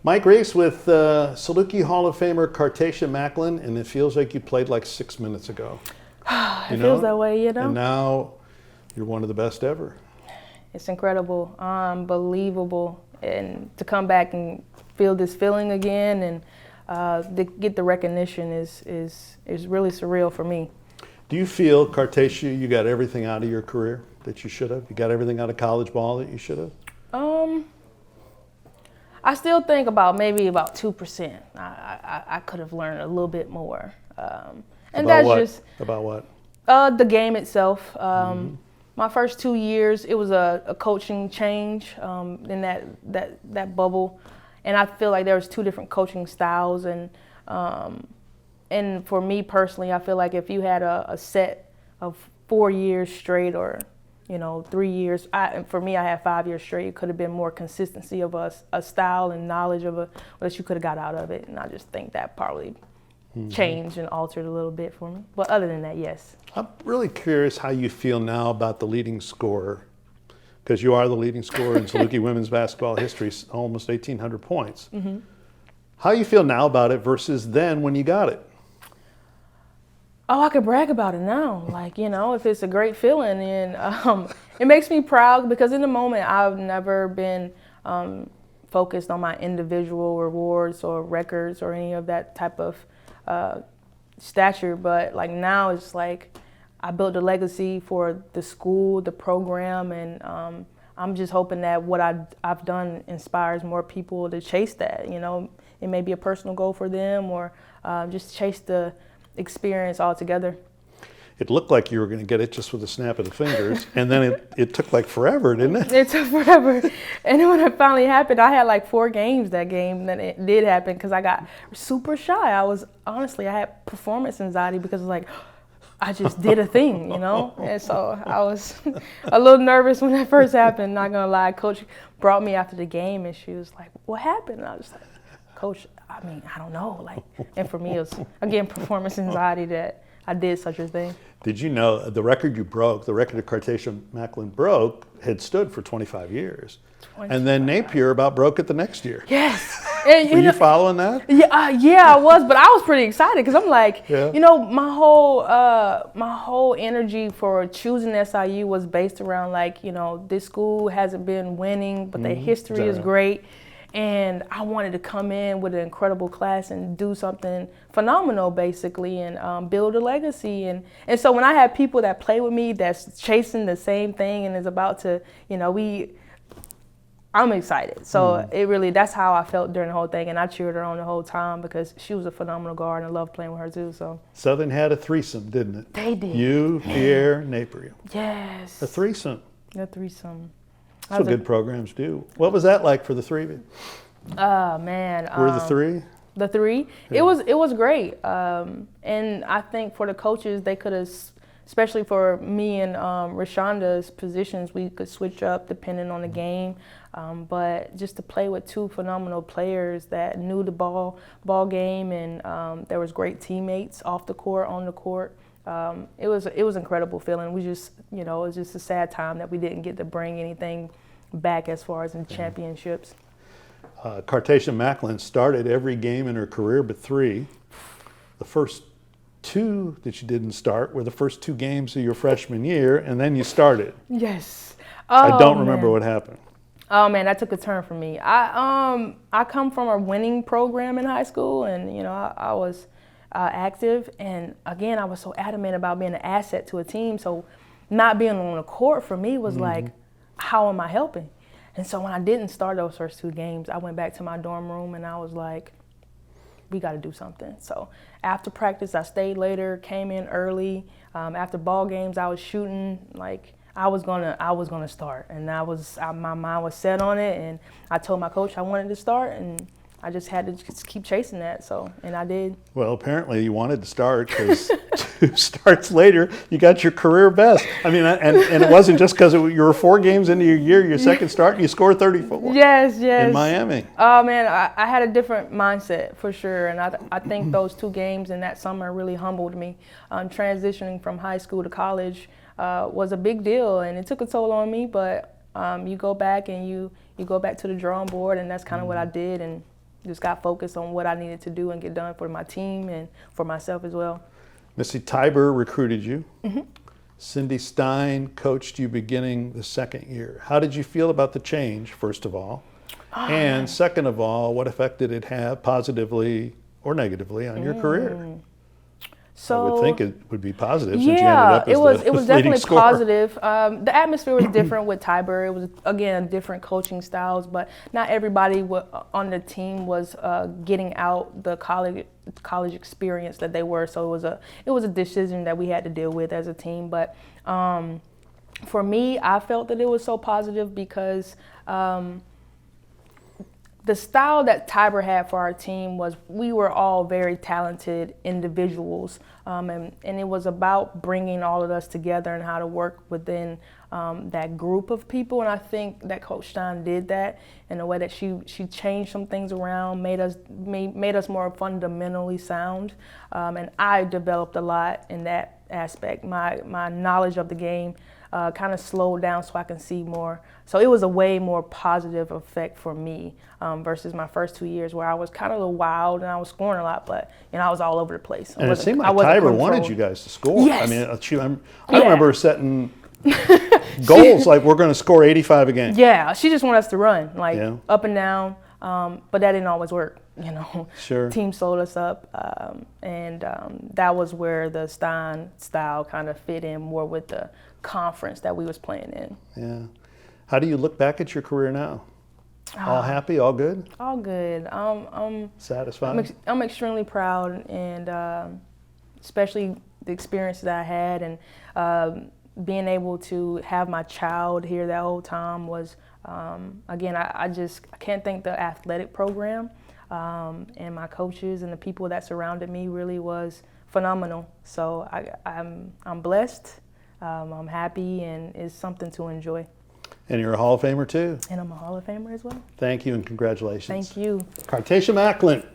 Mike Reis with Saluki Hall of Famer Cartaesha Macklin, and it feels like you played like 6 minutes ago. It feels that way, you know? And now you're one of the best ever. It's incredible, unbelievable. And to come back and feel this feeling again and to get the recognition is really surreal for me. Do you feel, Cartaesha, you got everything out of your career that you should have? You got everything out of college ball that you should have? I still think maybe about 2%. I could have learned a little bit more. And about that's what? just About what? the game itself. My first 2 years, it was a coaching change in that bubble, and I feel like there was 2 different coaching styles. And for me personally, I feel like if you had a set of 4 years straight, or 3 years. For me, I had 5 years straight. It could have been more consistency of a style and knowledge of what you could have got out of it. And I just think that probably changed and altered a little bit for me. But other than that, yes. I'm really curious how you feel now about the leading scorer, because you are the leading scorer in Saluki women's basketball history, almost 1,800 points. How you feel now about it versus then when you got it? Oh, I could brag about it now. Like, if it's a great feeling, and it makes me proud, because in the moment I've never been focused on my individual rewards or records or any of that type of stature. But like now it's like I built a legacy for the school, the program, and I'm just hoping that what I've done inspires more people to chase that. It may be a personal goal for them, or just chase the experience altogether. It looked like you were going to get it just with a snap of the fingers, and then it took like forever, didn't it? It took forever. And then when it finally happened, I had like 4 games that game that it did happen, because I got super shy. I had performance anxiety, because like, I just did a thing, And so I was a little nervous when that first happened, not gonna lie. Coach brought me after the game, and she was like, "What happened?" And I was like, "Coach, I don't know." And for me, it was, again, performance anxiety that I did such a thing. Did you know the record you broke, the record that Cartaesha Macklin broke, had stood for 25 years? And then Napier about broke it the next year. Yes. And, Were you following that? Yeah, I was, but I was pretty excited, because I'm like, yeah. My whole energy for choosing SIU was based around like, this school hasn't been winning, but their history is great. And I wanted to come in with an incredible class and do something phenomenal, basically, and build a legacy. And so when I have people that play with me that's chasing the same thing and is about to, I'm excited. So that's how I felt during the whole thing. And I cheered her on the whole time, because she was a phenomenal guard, and I loved playing with her too. So Southern had a threesome, didn't it? They did. You, Pierre, Napier. Yes. A threesome. A threesome. That's what good programs do. What was that like for the 3 of you? Oh, man. Were the 3? The 3? Yeah. It was great. And I think for the coaches, they could have, especially for me and Rashonda's positions, we could switch up depending on the game. But just to play with 2 phenomenal players that knew the ball game, and there was great teammates off the court, on the court. It was an incredible feeling. We just, it was just a sad time that we didn't get to bring anything back as far as in championships. Cartaesha Macklin started every game in her career but 3. The first 2 that she didn't start were the first 2 games of your freshman year, and then you started. Yes. I don't remember what happened. Oh man, that took a turn for me. I come from a winning program in high school, and I was active, and again, I was so adamant about being an asset to a team. So not being on the court for me was like, how am I helping? And so when I didn't start those first 2 games, I went back to my dorm room, and I was like, we got to do something. So after practice, I stayed later, came in early. After ball games, I was shooting like I was gonna start, and my mind was set on it. And I told my coach I wanted to start, and I just had to just keep chasing that. So, and I did. Well, apparently you wanted to start, because 2 starts later, you got your career best. I mean, and it wasn't just because you were 4 games into your year, your second start, and you scored 34. Yes. In Miami. Oh man, I had a different mindset for sure, and I think those 2 games in that summer really humbled me. Transitioning from high school to college was a big deal, and it took a toll on me. But you go back and you go back to the drawing board, and that's kind of what I did. And just got focused on what I needed to do and get done for my team and for myself as well. Missy Tiber recruited you. Cindy Stein coached you beginning the second year. How did you feel about the change, first of all? And second of all, what effect did it have, positively or negatively, on your career? So, I would think it would be positive since you ended yeah, up as it was the leading definitely scorer. positive. The atmosphere was different with Tiber. It was, again, different coaching styles, but not everybody on the team was getting out the college experience that they were. So it was a decision that we had to deal with as a team. But for me, I felt that it was so positive because the style that Tiber had for our team was we were all very talented individuals, and it was about bringing all of us together and how to work within that group of people. And I think that Coach Stein did that in a way that she changed some things around, made us more fundamentally sound, and I developed a lot in that aspect. My knowledge of the game kind of slowed down so I can see more. So it was a way more positive effect for me versus my first 2 years where I was kind of a little wild and I was scoring a lot, but I was all over the place. And it seemed like Tiber wanted you guys to score. Yes. I mean, I remember setting goals like we're going to score 85 a game. Yeah, she just wanted us to run, up and down, but that didn't always work. Sure. Team sold us up, and that was where the Stein style kind of fit in more with the conference that we was playing in. Yeah. How do you look back at your career now? All happy, all good? All good. Satisfied? I'm extremely proud, and especially the experience that I had, and being able to have my child here that whole time was, again, I can't thank the athletic program and my coaches and the people that surrounded me really was phenomenal. So I'm blessed, I'm happy, and it's something to enjoy. And you're a Hall of Famer too. And I'm a Hall of Famer as well. Thank you and congratulations. Thank you. Cartaesha Macklin.